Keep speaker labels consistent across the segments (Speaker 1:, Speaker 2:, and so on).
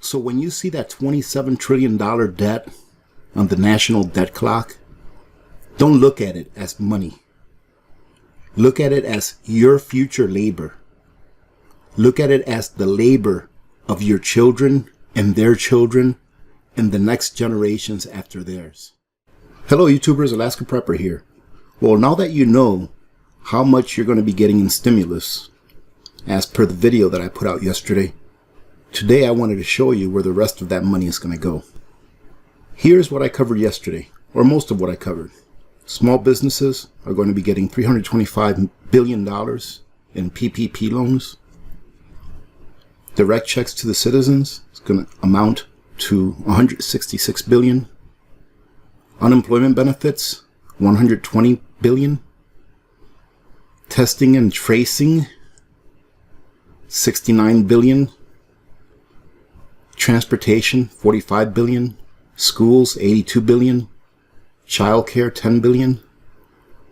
Speaker 1: So when you see that $27 trillion debt on the national debt clock, don't look at it as money. Look at it as your future labor. Look at it as the labor of your children and their children and the next generations after theirs. Hello YouTubers, Alaska Prepper here. Well, now that you know how much you're going to be getting in stimulus, as per the video that I put out yesterday, today I wanted to show you where the rest of that money is going to go. Here's what I covered yesterday, or most of what I covered. Small businesses are going to be getting $325 billion in PPP loans. Direct checks to the citizens is going to amount to $166 billion. Unemployment benefits, $120 billion. Testing and tracing, $69 billion. Transportation, $45 billion. Schools, $82 billion. Childcare, $10 billion.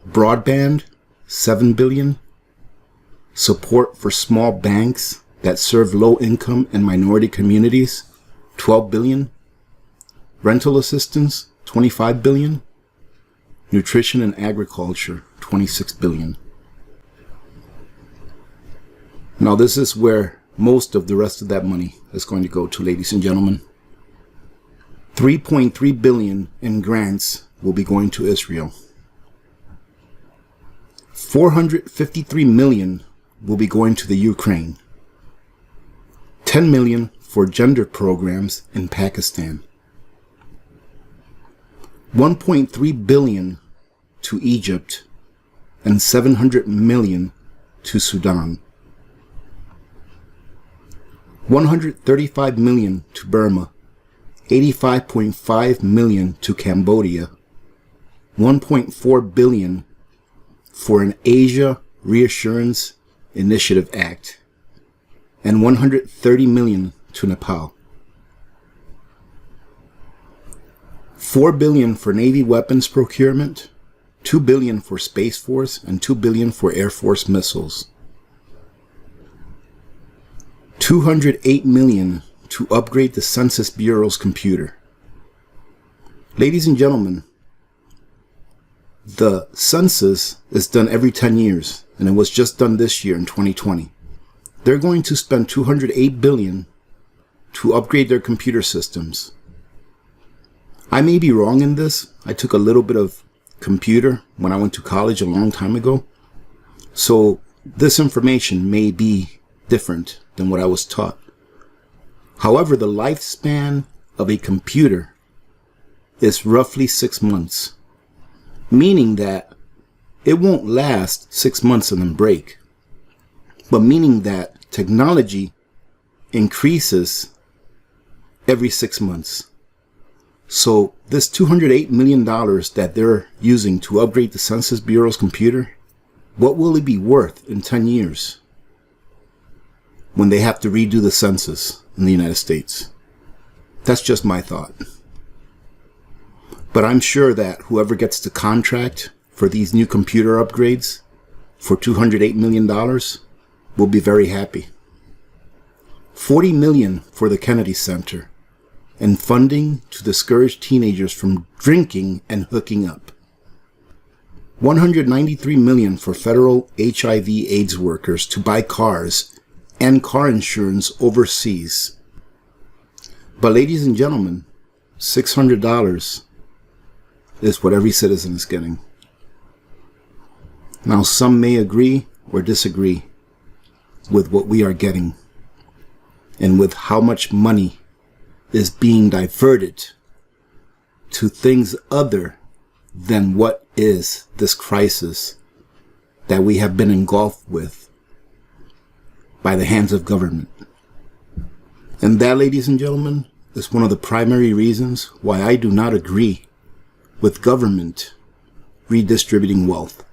Speaker 1: Broadband, $7 billion. Support for small banks that serve low-income and minority communities, $12 billion. Rental assistance, $25 billion. Nutrition and agriculture, $26 billion. Now this is where most of the rest of that money is going to go to, ladies and gentlemen. $3.3 billion in grants will be going to Israel. $453 million will be going to the Ukraine. $10 million for gender programs in Pakistan. $1.3 billion to Egypt and $700 million to Sudan. $135 million to Burma, $85.5 million to Cambodia, $1.4 billion for an Asia Reassurance Initiative Act, and $130 million to Nepal. $4 billion for Navy weapons procurement, $2 billion for Space Force, and $2 billion for Air Force missiles. $208 million to upgrade the Census Bureau's computer. Ladies and gentlemen, the census is done every 10 years, and it was just done this year in 2020. They're going to spend $208 billion to upgrade their computer systems. I may be wrong in this. I took a little bit of computer when I went to college a long time ago. So this information may be different than what I was taught. However, the lifespan of a computer is roughly 6 months, meaning that it won't last 6 months and then break, but meaning that technology increases every 6 months. So this $208 million that they're using to upgrade the Census Bureau's computer, what will it be worth in 10 years? When they have to redo the census in the United States. That's just my thought. But I'm sure that whoever gets the contract for these new computer upgrades for $208 million will be very happy. $40 million for the Kennedy Center and funding to discourage teenagers from drinking and hooking up. $193 million for federal HIV/AIDS workers to buy cars and car insurance overseas. But ladies and gentlemen, $600 is what every citizen is getting. Now some may agree or disagree with what we are getting and with how much money is being diverted to things other than what is this crisis that we have been engulfed with by the hands of government. And that, ladies and gentlemen, is one of the primary reasons why I do not agree with government redistributing wealth.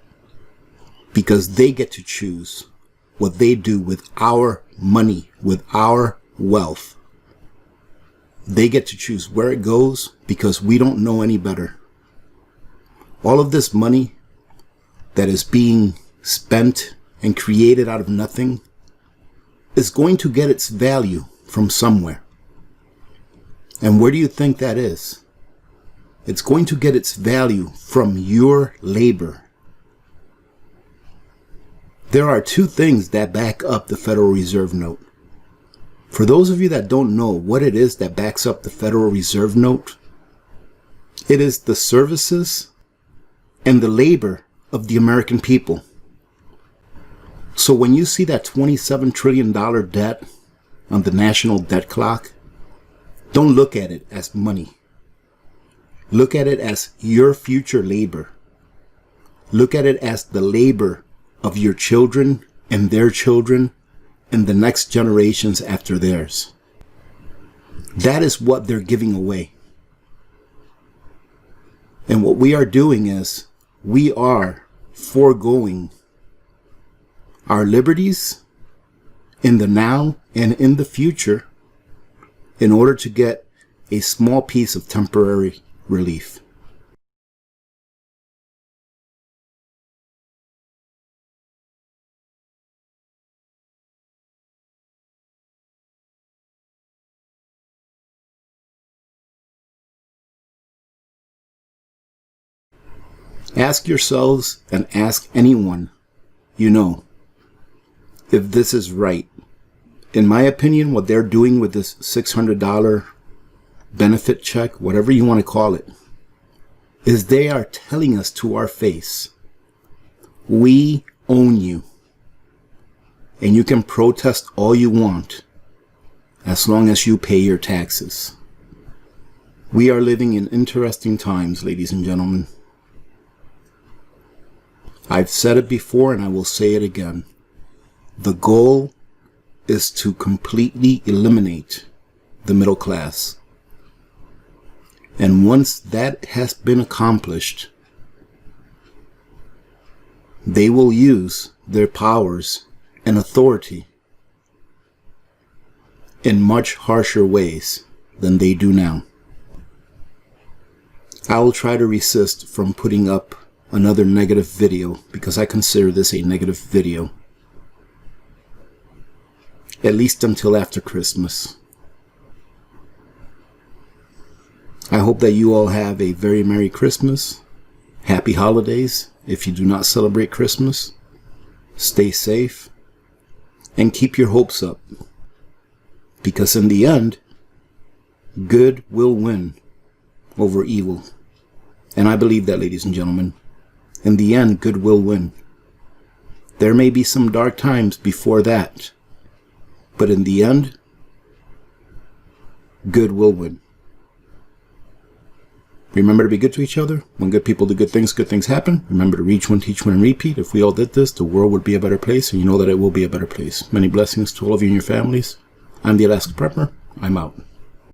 Speaker 1: Because they get to choose what they do with our money, with our wealth. They get to choose where it goes because we don't know any better. All of this money that is being spent and created out of nothing is going to get its value from somewhere. And where do you think that is? It's going to get its value from your labor. There are two things that back up the Federal Reserve note. For those of you that don't know what it is that backs up the Federal Reserve note, it is the services and the labor of the American people. So when you see that $27 trillion debt on the national debt clock, don't look at it as money. Look at it as your future labor. Look at it as the labor of your children and their children and the next generations after theirs. That is what they're giving away. And what we are doing is we are foregoing our liberties in the now and in the future in order to get a small piece of temporary relief. Ask yourselves and ask anyone you know if this is right. In my opinion, what they're doing with this $600 benefit check, whatever you want to call it, is they are telling us to our face, we own you. And you can protest all you want as long as you pay your taxes. We are living in interesting times, ladies and gentlemen. I've said it before and I will say it again. The goal is to completely eliminate the middle class. And once that has been accomplished, they will use their powers and authority in much harsher ways than they do now. I will try to resist from putting up another negative video because I consider this a negative video. At least until after Christmas. I hope that you all have a very Merry Christmas. Happy holidays if you do not celebrate Christmas. Stay safe. And keep your hopes up. Because in the end, good will win over evil. And I believe that, ladies and gentlemen. In the end, good will win. There may be some dark times before that. But in the end, good will win. Remember to be good to each other. When good people do good things happen. Remember to reach one, teach one, and repeat. If we all did this, the world would be a better place, and you know that it will be a better place. Many blessings to all of you and your families. I'm the Alaska Prepper. I'm out.